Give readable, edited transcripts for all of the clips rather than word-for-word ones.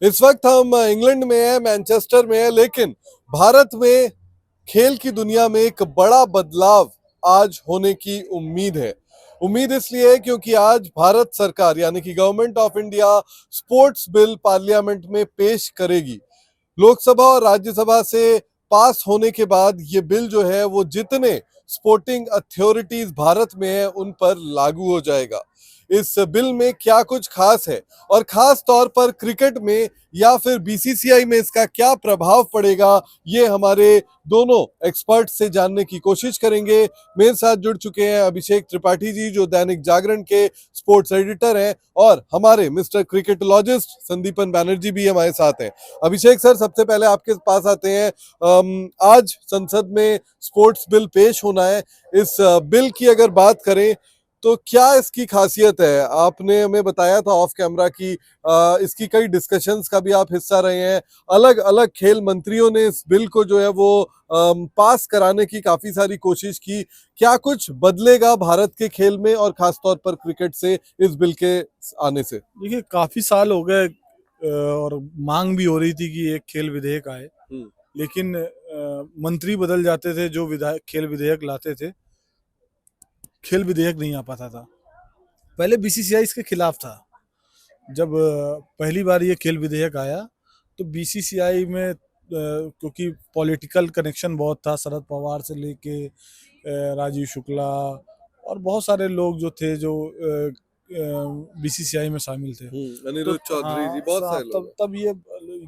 इस वक्त हम इंग्लैंड में हैं, मैनचेस्टर में हैं, लेकिन भारत में खेल की दुनिया में एक बड़ा बदलाव आज होने की उम्मीद है। उम्मीद इसलिए है क्योंकि आज भारत सरकार यानी कि government of India sports bill parliament में पेश करेगी। लोकसभा और राज्यसभा से पास होने के बाद ये बिल जो है वो जितने स्पोर्टिंग अथॉरिटीज भारत में है उन पर लागू हो जाएगा। इस बिल में क्या कुछ खास है और खास तौर पर क्रिकेट में या फिर बीसीसीआई में इसका क्या प्रभाव पड़ेगा, ये हमारे दोनों एक्सपर्ट से जानने की कोशिश करेंगे। मेरे साथ जुड़ चुके हैं अभिषेक त्रिपाठी जी, जो दैनिक जागरण के स्पोर्ट्स एडिटर हैं, और हमारे मिस्टर क्रिकेटोलॉजिस्ट संदीपन बैनर्जी भी हमारे साथ हैं। अभिषेक सर, सबसे पहले आपके पास आते हैं। आज संसद में स्पोर्ट्स बिल पेश होना है। इस बिल की अगर बात करें तो क्या इसकी खासियत है? आपने हमें बताया था ऑफ कैमरा की इसकी कई डिस्कशंस का भी आप हिस्सा रहे हैं। अलग अलग खेल मंत्रियों ने इस बिल को जो है वो पास कराने की काफी सारी कोशिश की। क्या कुछ बदलेगा भारत के खेल में और खासतौर पर क्रिकेट से इस बिल के आने से? देखिए, काफी साल हो गए और मांग भी हो रही थी कि एक खेल विधेयक आए। लेकिन मंत्री बदल जाते थे, जो विधायक खेल विधेयक लाते थे, खेल विधेयक नहीं आ पाता था। पहले बीसीसीआई इसके खिलाफ था। जब पहली बार ये खेल विधेयक आया तो बीसीसीआई में क्योंकि पॉलिटिकल कनेक्शन बहुत था, शरद पवार से लेके राजीव शुक्ला और बहुत सारे लोग जो थे जो बीसीसीआई में शामिल थे। अनिरुद्ध चौधरी जी, बहुत सारे लोग तब तब ये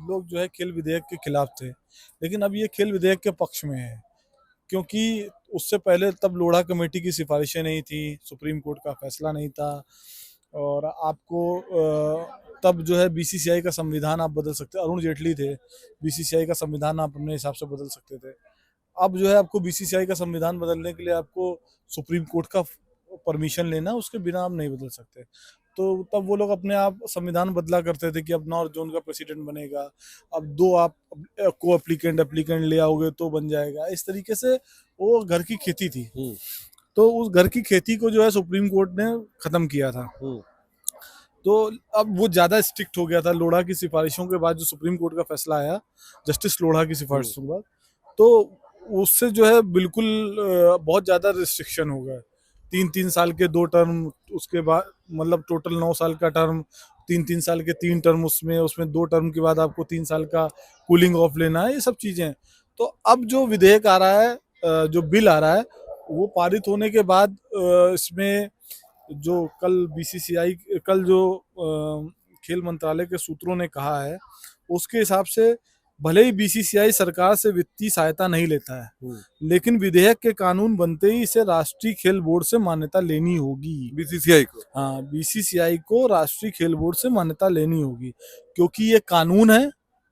लोग जो है खेल विधेयक के खिलाफ थे, लेकिन अब ये खेल विधेयक के पक्ष में है। क्योंकि उससे पहले तब लोढ़ा कमेटी की सिफारिशें नहीं थी, सुप्रीम कोर्ट का फैसला नहीं था, और आपको तब जो है बीसीसीआई का संविधान आप बदल सकते। अरुण जेटली थे, बीसीसीआई का संविधान आप अपने हिसाब से बदल सकते थे। अब जो है आपको बीसीसीआई का संविधान बदलने के लिए आपको सुप्रीम कोर्ट का परमिशन लेना, उसके बिना आप नहीं बदल सकते। तो तब वो लोग अपने आप संविधान बदला करते थे कि अब नॉर्थ जोन का प्रेसिडेंट बनेगा, अब दो आप को एप्लीकेंट ले आओगे तो बन जाएगा। इस तरीके से वो घर की खेती थी। तो उस घर की खेती को जो है सुप्रीम कोर्ट ने खत्म किया था। तो अब वो ज्यादा स्ट्रिक्ट हो गया था। लोढ़ा की सिफारिशों के बाद जो सुप्रीम कोर्ट का फैसला आया, जस्टिस लोढ़ा की सिफारिशों के बाद, तो उससे जो है बिल्कुल बहुत ज्यादा रिस्ट्रिक्शन हो गया। 3-3 साल के 2 टर्म, उसके बाद मतलब टोटल 9 साल का टर्म, 3-3 साल के 3 टर्म, उसमें उसमें 2 टर्म के बाद आपको 3 साल का कूलिंग ऑफ लेना है, ये सब चीजें। तो अब जो विधेयक आ रहा है, जो बिल आ रहा है, वो पारित होने के बाद इसमें जो कल बीसीसीआई कल जो खेल मंत्रालय के सूत्रों ने कहा है, उसके हिसाब से भले ही बीसीसीआई सरकार से वित्तीय सहायता नहीं लेता है, लेकिन विधेयक के कानून बनते ही इसे राष्ट्रीय खेल बोर्ड से मान्यता लेनी होगी। बीसीसीआई को? हाँ, बीसीसीआई को राष्ट्रीय खेल बोर्ड से मान्यता लेनी होगी, क्योंकि ये कानून है,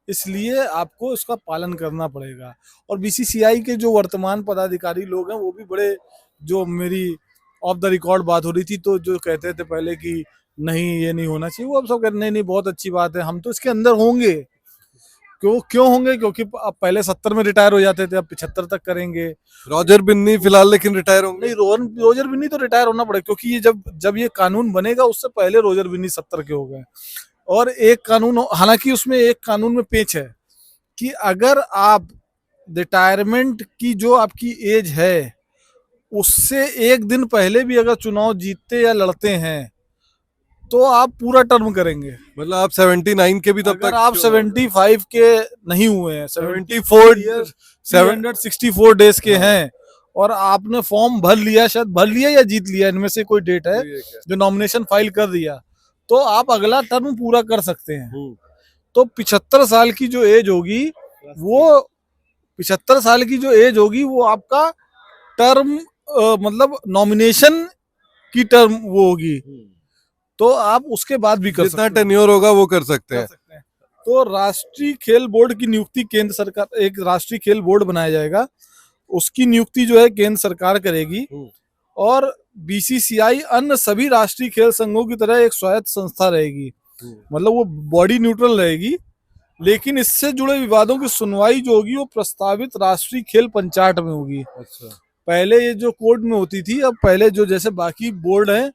इसलिए आपको इसका पालन करना पड़ेगा। और बीसीसीआई के जो वर्तमान पदाधिकारी लोग हैं वो भी बड़े, जो मेरी ऑफ द रिकॉर्ड बात हो रही थी, तो जो कहते थे पहले कि नहीं ये नहीं होना चाहिए, वो अब सब कहते नहीं नहीं बहुत अच्छी बात है, हम तो इसके अंदर होंगे। क्यों होंगे? क्योंकि अब पहले 70 में रिटायर हो जाते थे, अब 75 तक करेंगे। रॉजर बिन्नी फिलहाल लेकिन रिटायर होंगे? नहीं, रोजर बिन्नी तो रिटायर होना पड़ेगा, क्योंकि ये जब ये कानून बनेगा उससे पहले रोजर बिन्नी 70 के हो गए। और एक कानून, हालांकि उसमें एक कानून में पेच है कि अगर आप रिटायरमेंट की जो आपकी एज है उससे एक दिन पहले भी अगर चुनाव जीतते या लड़ते हैं तो आप पूरा टर्म करेंगे। मतलब आप 79 के भी तब अगर तक? आप 75 के नहीं हुए हैं, 74 364 डेज के हैं, और आपने फॉर्म भर लिया, शायद भर लिया या जीत लिया, इनमें से कोई डेट है, जो नॉमिनेशन फाइल कर दिया, तो आप अगला टर्म पूरा कर सकते हैं। तो 75 साल की जो एज होगी वो 75 साल की जो एज होगी वो आपका टर्म, मतलब नॉमिनेशन की टर्म वो होगी, तो आप उसके बाद भी कर जितना सकते हैं, टेन्योर होगा वो कर सकते हैं। तो राष्ट्रीय खेल बोर्ड की नियुक्ति केंद्र सरकार, एक राष्ट्रीय खेल बोर्ड बनाया जाएगा, उसकी नियुक्ति जो है केंद्र सरकार करेगी। और बीसीसीआई अन्य सभी राष्ट्रीय खेल संघों की तरह एक स्वायत्त संस्था रहेगी, मतलब वो बॉडी न्यूट्रल रहेगी, लेकिन इससे जुड़े विवादों की सुनवाई जो होगी वो प्रस्तावित राष्ट्रीय खेल पंचायत में होगी। अच्छा। पहले ये जो कोर्ट में होती थी, अब पहले जो जैसे बाकी बोर्ड है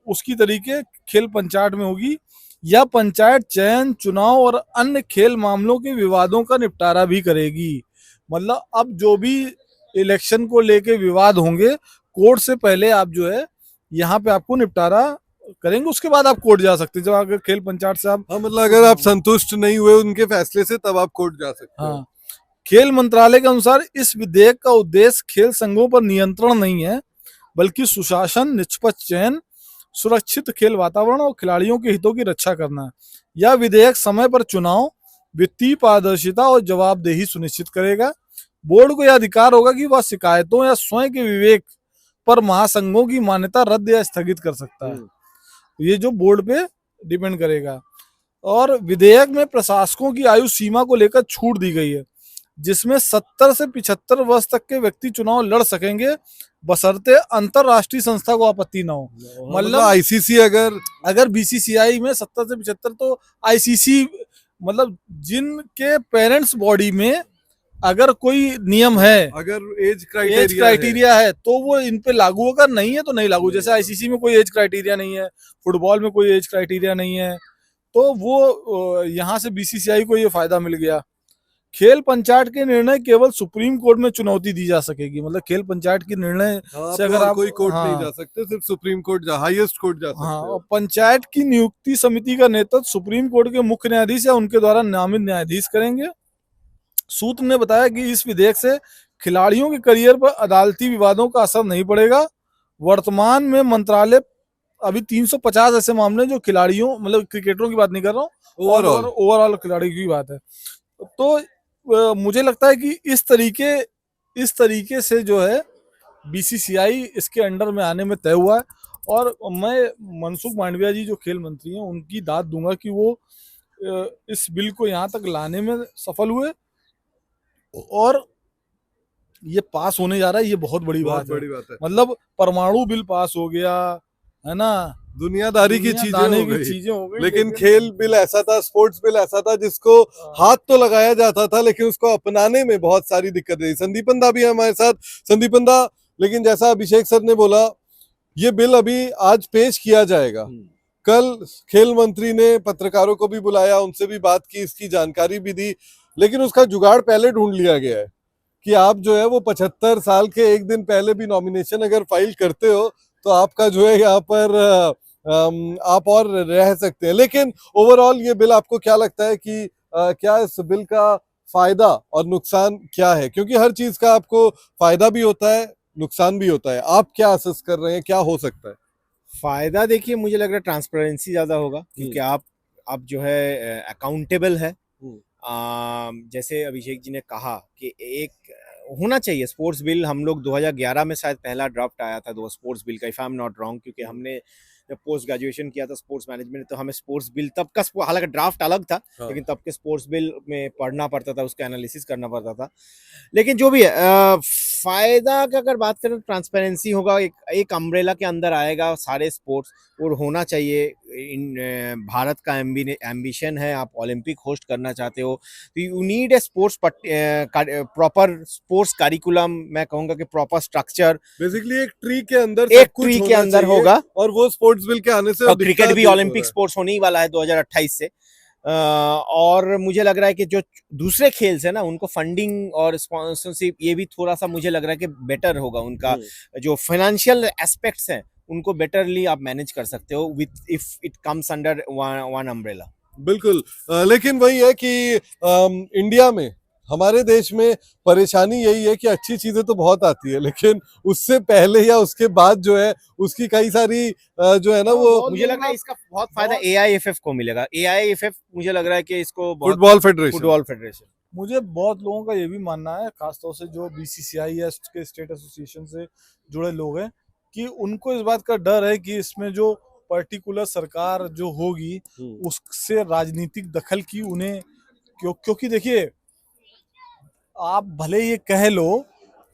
उसकी तरीके खेल पंचायत में होगी। या पंचायत चयन, चुनाव और अन्य खेल मामलों के विवादों का निपटारा भी करेगी। मतलब अब जो भी इलेक्शन को लेके विवाद होंगे, कोर्ट से पहले आप जो है यहाँ पे आपको निपटारा करेंगे, उसके बाद आप कोर्ट जा सकते हैं। जब अगर खेल पंचायत से आप हाँ, मतलब अगर आप संतुष्ट नहीं हुए उनके फैसले से तब आप कोर्ट जा सकते हो। हाँ, खेल मंत्रालय के अनुसार इस विधेयक का उद्देश्य खेल संघों पर नियंत्रण नहीं है, बल्कि सुशासन, निष्पक्ष चयन, सुरक्षित खेल वातावरण और खिलाड़ियों के हितों की रक्षा करना है। यह विधेयक समय पर चुनाव, वित्तीय पारदर्शिता और जवाबदेही सुनिश्चित करेगा। बोर्ड को यह अधिकार होगा कि वह शिकायतों या स्वयं के विवेक पर महासंघों की मान्यता रद्द या स्थगित कर सकता है। ये जो बोर्ड पे डिपेंड करेगा। और विधेयक में प्रशासकों की आयु सीमा को लेकर छूट दी गई है, जिसमें 70 से 75 वर्ष तक के व्यक्ति चुनाव लड़ सकेंगे, बशर्ते अंतरराष्ट्रीय संस्था को आपत्ति न हो। मतलब आईसीसी अगर बीसीसीआई में 70 से 75, तो आईसीसी मतलब जिनके पेरेंट्स बॉडी में अगर कोई नियम है, अगर एज क्राइटेरिया है, तो वो इन पे लागू होगा, नहीं है तो नहीं लागू। जैसे आईसीसी में कोई एज क्राइटेरिया नहीं है, फुटबॉल में कोई एज क्राइटेरिया नहीं है, तो वो यहाँ से बीसीसीआई को ये फायदा मिल गया। खेल पंचायत के निर्णय केवल सुप्रीम कोर्ट में चुनौती दी जा सकेगी। मतलब खेल पंचायत के निर्णय से अगर आप कोई कोर्ट नहीं जा सकते, सिर्फ सुप्रीम कोर्ट हाईएस्ट कोर्ट जा सकते हाँ, हो। और पंचायत की नियुक्ति समिति का नेतृत्व सुप्रीम कोर्ट के मुख्य न्यायाधीश या उनके द्वारा नामित न्यायाधीश करेंगे। सूत्र ने बताया कि इस विधेयक से खिलाड़ियों के करियर पर अदालती विवादों का असर नहीं पड़ेगा। वर्तमान में मंत्रालय अभी 350 ऐसे मामले जो खिलाड़ियों, मतलब क्रिकेटरों की बात नहीं कर रहा हूँ, ओवरऑल खिलाड़ी की बात है। तो मुझे लगता है कि इस तरीके से जो है बीसीसीआई इसके अंडर में आने में तय हुआ है। और मैं मनसुख मांडविया जी जो खेल मंत्री हैं उनकी दाद दूंगा कि वो इस बिल को यहाँ तक लाने में सफल हुए, और ये पास होने जा रहा है। ये बहुत बड़ी बात है। मतलब परमाणु बिल पास हो गया है ना, दुनियादारी की चीजें हो गई। लेकिन खेल बिल ऐसा था, स्पोर्ट्स बिल ऐसा था जिसको हाथ तो लगाया जाता था, लेकिन उसको अपनाने में बहुत सारी दिक्कत रही। संदीपन दा भी हमारे साथ। संदीपन दा, लेकिन जैसा अभिषेक सर ने बोला, ये बिल अभी आज पेश किया जाएगा। कल खेल मंत्री ने पत्रकारों को भी बुलाया, उनसे भी बात की, इसकी जानकारी भी दी, लेकिन उसका जुगाड़ पहले ढूंढ लिया गया है कि आप जो है वो 75 साल के एक दिन पहले भी नॉमिनेशन अगर फाइल करते हो तो आपका जो है यहाँ पर आप और रह सकते हैं। लेकिन ओवरऑल ये बिल आपको क्या लगता है कि क्या इस बिल का फायदा और नुकसान क्या है? क्योंकि हर चीज का आपको फायदा भी होता है, नुकसान भी होता है। आप क्या असेस कर रहे हैं, क्या हो सकता है? फायदा देखिए, मुझे लग रहा है ट्रांसपेरेंसी ज्यादा होगा, क्योंकि आप जो है अकाउंटेबल है। जैसे अभिषेक जी ने कहा कि एक होना चाहिए स्पोर्ट्स बिल। हम लोग 2011 में शायद पहला ड्राफ्ट आया था दो स्पोर्ट्स बिल का, if I am not wrong, क्योंकि हमने जब पोस्ट ग्रेजुएशन किया था स्पोर्ट्स मैनेजमेंट, तो हमें स्पोर्ट्स बिल तब का, हालांकि ड्राफ्ट अलग था, लेकिन तब के स्पोर्ट्स बिल में पढ़ना पड़ता था, उसका एनालिसिस करना पड़ता था। लेकिन जो भी है, फायदा का अगर बात करें तो ट्रांसपेरेंसी होगा, एक अम्ब्रेला के अंदर आएगा सारे स्पोर्ट्स, और होना चाहिए। भारत का एम्बिशन है, आप ओलंपिक होस्ट करना चाहते हो, तो you need a sports proper sports curriculum. मैं कहूंगा कि प्रॉपर स्ट्रक्चर, बेसिकली एक ट्री के अंदर होगा, और वो स्पोर्ट्स बिल के आने से क्रिकेट भी ओलंपिक स्पोर्ट्स होने ही वाला है 2028 से। और मुझे लग रहा है कि जो दूसरे खेल है ना, उनको फंडिंग और स्पॉन्सरशिप, ये भी थोड़ा सा मुझे लग रहा है कि बेटर होगा। उनका जो फाइनेंशियल एस्पेक्ट्स हैं उनको बेटरली आप मैनेज कर सकते हो with if it comes under one umbrella. बिल्कुल। लेकिन वही है कि इंडिया में, हमारे देश में परेशानी यही है कि अच्छी चीजें तो बहुत आती है, लेकिन उससे पहले या उसके बाद जो है उसकी कई सारी जो है ना, वो मुझे लग रहा है इसका बहुत फायदा एआईएफएफ को मिलेगा। एआईएफएफ मुझे लग रहा है कि इसको फुटबॉल फेडरेशन, मुझे बहुत लोगों का ये भी मानना है, खासतौर से जो बीसीसीआई या के स्टेट एसोसिएशन से जुड़े लोग हैं, कि उनको इस बात का डर है कि इसमें जो पर्टिकुलर सरकार जो होगी उससे राजनीतिक दखल की उन्हें, क्योंकि देखिए, आप भले ये कह लो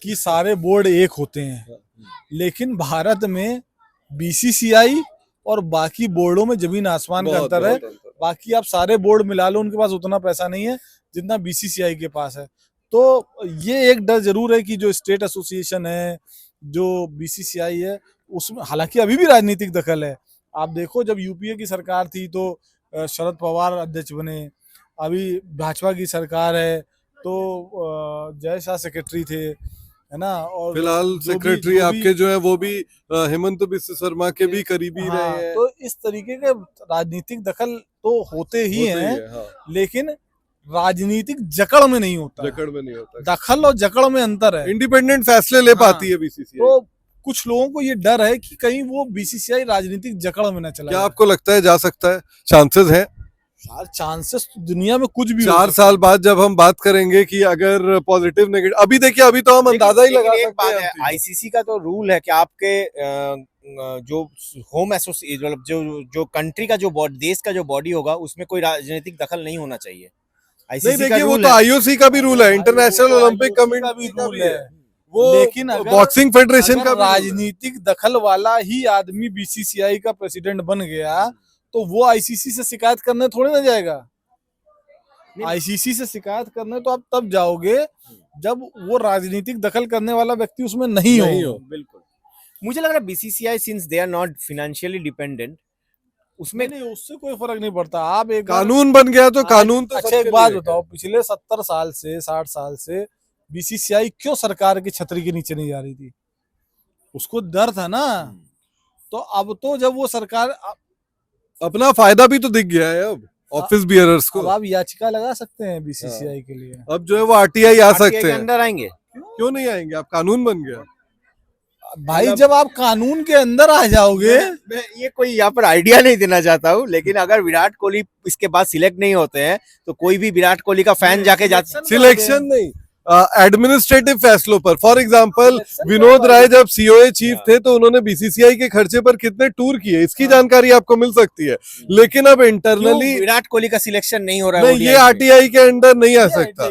कि सारे बोर्ड एक होते हैं, लेकिन भारत में बीसीसीआई और बाकी बोर्डों में जमीन आसमान का अंतर है। बाकी आप सारे बोर्ड मिला लो, उनके पास उतना पैसा नहीं है जितना बीसीसीआई के पास है। तो ये एक डर जरूर है कि जो स्टेट एसोसिएशन है, जो बीसीसीआई है, उसमें हालांकि अभी भी राजनीतिक दखल है। आप देखो, जब यूपीए की सरकार थी तो शरद पवार अध्यक्ष बने, अभी भाजपा की सरकार है तो जय शाह सेक्रेटरी थे, है ना। और फिलहाल सेक्रेटरी आपके जो है वो भी हेमंत बिस्व शर्मा के भी करीबी रहे हैं। तो इस तरीके के राजनीतिक दखल तो होते ही हैं, हाँ। लेकिन राजनीतिक जकड़ में नहीं होता, जकड़ में नहीं होता, दखल और जकड़ में अंतर है। इंडिपेंडेंट फैसले ले पाती है बीसीसीआई। तो कुछ लोगों को ये डर है कि कहीं वो बीसीसीआई राजनीतिक जकड़ में न चला क्या जाए। आपको लगता है जा सकता है, चांसेस है? यार चांसेस दुनिया में कुछ भी हो 4 सकता साल बाद जब हम बात करेंगे कि अगर पॉजिटिव नेगेटिव, अभी देखिए अभी तो हम अंदाजा ही लगा एक सकते बात है, हैं। आईसीसी का तो रूल है कि आपके जो होम एसोसिएशन मतलब जो कंट्री का जो देश का जो बॉडी होगा उसमें कोई राजनीतिक दखल नहीं होना चाहिए। नहीं आईसीसी का देखिए वो रूल तो है। आईओसी का भी रूल है, इंटरनेशनल ओलंपिक IOC का कमेटी भी का रूल भी है। है, वो लेकिन अगर- बॉक्सिंग फेडरेशन का अगर भी रूल है। राजनीतिक दखल वाला ही आदमी बीसीसीआई का प्रेसिडेंट बन गया तो वो आईसीसी से शिकायत करने थोड़ी ना जाएगा। आईसीसी से शिकायत करने तो आप तब जाओगे जब वो राजनीतिक दखल करने वाला व्यक्ति उसमें नहीं हो। बिल्कुल, मुझे लग रहा है BCCI since they are not financially dependent, उसमें नहीं उससे कोई फर्क नहीं पड़ता। आप एक बार- कानून बन गया तो कानून तो अच्छा सबके एक बात लिए है। बताओ, पिछले 70 साल से 60 साल से बीसीसीआई क्यों सरकार की छतरी के नीचे नहीं जा रही थी? उसको डर था ना। तो अब तो जब वो सरकार, अपना फायदा भी तो दिख गया है अब ऑफिस बियरर्स को। अब आप याचिका लगा सकते हैं बीसीसीआई के लिए। अब जो है वो आरटीआई आ RTI सकते के हैं। अंदर आएंगे। क्यों नहीं आएंगे? अब कानून बन गया। भाई जब आप कानून के अंदर आ जाओगे, मैं ये कोई यहाँ पर आइडिया नहीं देना चाहता हूँ, लेकिन अगर विराट कोहली इसके बाद सिलेक्ट नहीं होते हैं तो कोई भी विराट कोहली का फैन जाके सिलेक्शन नहीं, एडमिनिस्ट्रेटिव फैसलों पर। फॉर एग्जांपल विनोद राय जब सीओए चीफ थे तो उन्होंने बीसीसीआई के खर्चे पर कितने टूर किए, इसकी जानकारी आपको मिल सकती है। लेकिन अब इंटरनली विराट कोहली का सिलेक्शन नहीं हो रहा है। नहीं, ये आरटीआई के अंडर नहीं आ सकता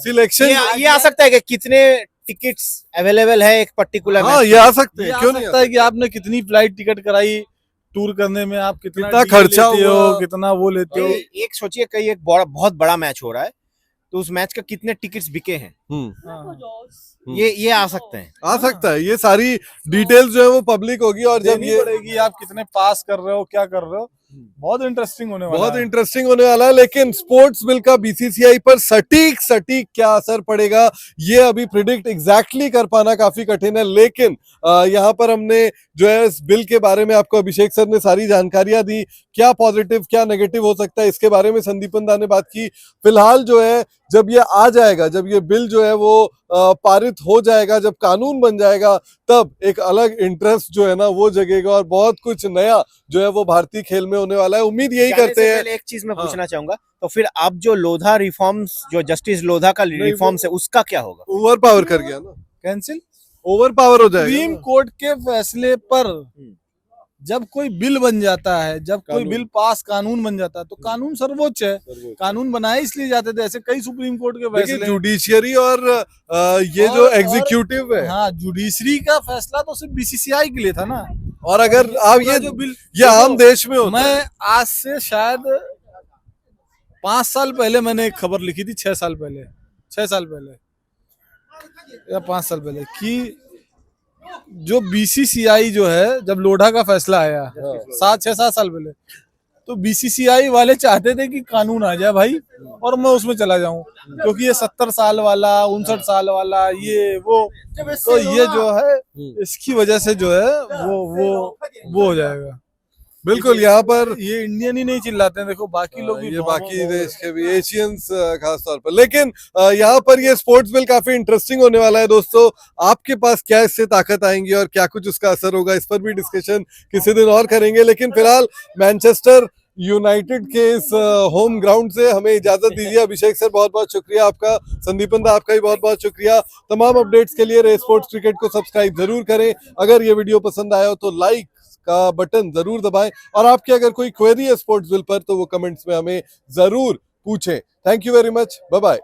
सिलेक्शन। ये आ सकता है कि कितने टिकट्स अवेलेबल है एक पर्टिकुलर हाँ ये आ सकते हैं, क्यों नहीं आ सकता है कि आपने कितनी फ्लाइट टिकट कराई, टूर करने में आप कितना कितना डील खर्चा लेते हुआ। हो, कितना वो लेते हो। एक सोचिए कहीं एक बहुत बड़ा मैच हो रहा है तो उस मैच का कितने टिकट्स बिके हैं, ये आ सकते हैं। आ सकता है, ये सारी डिटेल्स जो है वो पब्लिक होगी। और जब देनी ये पड़ेगी आप कितने पास कर रहे हो, क्या कर रहे हो। बहुत इंटरेस्टिंग होने वाला बहुत है। इंटरेस्टिंग होने वाला है। लेकिन स्पोर्ट्स बिल का बीसीसीआई पर सटीक क्या असर पड़ेगा ये अभी प्रिडिक्ट एग्जैक्टली कर पाना काफी कठिन है। लेकिन यहाँ पर हमने जो है इस बिल के बारे में आपको अभिषेक सर ने सारी जानकारियां दी, क्या पॉजिटिव क्या नेगेटिव हो सकता है इसके बारे में संदीपन दा ने बात की। फिलहाल जो है जब ये आ जाएगा, जब ये बिल जो है वो पारित हो जाएगा, जब कानून बन जाएगा, तब एक अलग इंटरेस्ट जो है ना वो जगेगा और बहुत कुछ नया जो है वो भारतीय खेल में होने वाला है। उम्मीद यही करते हैं। एक चीज मैं पूछना चाहूंगा, तो फिर अब जो लोधा रिफॉर्म्स, जो जस्टिस लोधा का रिफॉर्म्स है उसका क्या होगा? ओवर पावर कर गया ना, कैंसिल ओवर पावर हो जाएगा सुप्रीम ना। कोर्ट के फैसले पर जब कोई बिल बन जाता है, जब कोई कानून। बिल पास कानून बन जाता है तो कानून सर्वोच्च है। कानून बनाए इसलिए जाते थे, ऐसे कई सुप्रीम कोर्ट के देखिए फैसले। जुडिशियरी और ये जो एग्जीक्यूटिव है, हाँ जुडिशरी का फैसला तो सिर्फ बीसीसीआई के लिए था ना। और अगर आप पूरा जो बिल, ये आम देश में होता है। मैं आज से शायद 5 साल पहले मैंने एक खबर लिखी थी, 6 साल पहले या 5 साल पहले, कि जो बीसीसीआई जो है, जब लोढ़ा का फैसला आया 6-7 साल पहले, तो बीसीसीआई वाले चाहते थे कि कानून आ जाए भाई और मैं उसमें चला जाऊं, क्योंकि ये 70 साल वाला 59 साल वाला ये वो, तो ये जो है इसकी वजह से जो है वो हो जाएगा। बिल्कुल यहाँ पर ये इंडियन ही नहीं चिल्लाते हैं, देखो बाकी लोग भी ये बाकी देश के भी एशियंस खास तौर पर। लेकिन यहाँ पर ये स्पोर्ट्स बिल काफी इंटरेस्टिंग होने वाला है दोस्तों। आपके पास क्या इससे ताकत आएंगी और क्या कुछ उसका असर होगा, इस पर भी डिस्कशन किसी दिन और करेंगे। लेकिन फिलहाल मैनचेस्टर यूनाइटेड के इस होम ग्राउंड से हमें इजाजत दीजिए। अभिषेक सर बहुत बहुत शुक्रिया आपका, संदीपन दा आपका भी बहुत बहुत शुक्रिया। तमाम अपडेट्स के लिए रे स्पोर्ट्स क्रिकेट को सब्सक्राइब जरूर करें। अगर ये वीडियो पसंद आया हो तो लाइक का बटन जरूर दबाएं, और आपकी अगर कोई क्वेरी है स्पोर्ट्स बिल पर तो वो कमेंट्स में हमें जरूर पूछें। Thank you very much, bye bye.